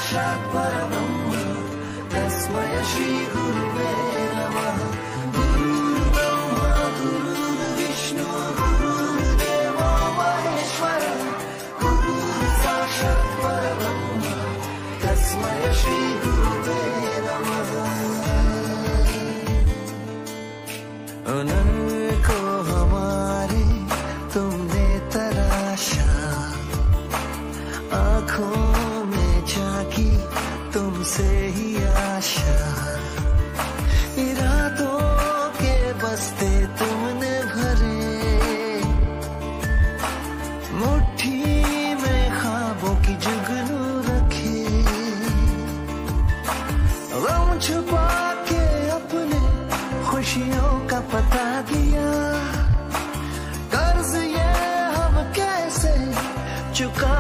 साक्षात् परब्रह्म तस्मै श्री गुरुवे नमः। गुरुर्ब्रह्मा गुरुर्विष्णु गुरुर्देवो महेश्वर गुरुः साक्षात् परब्रह्म तस्मै श्री गुरुवे नमः। उन्नत को हमारे तुमने तराशा, आँखों में झांकी तुमसे ही आशा, इरादों के बस्ते तुमने भरे, मुट्ठी में ख्वाबों की जुगनू रखे, गम छुपा के अपने खुशियों का पता दिया, कर्ज ये हम कैसे चुका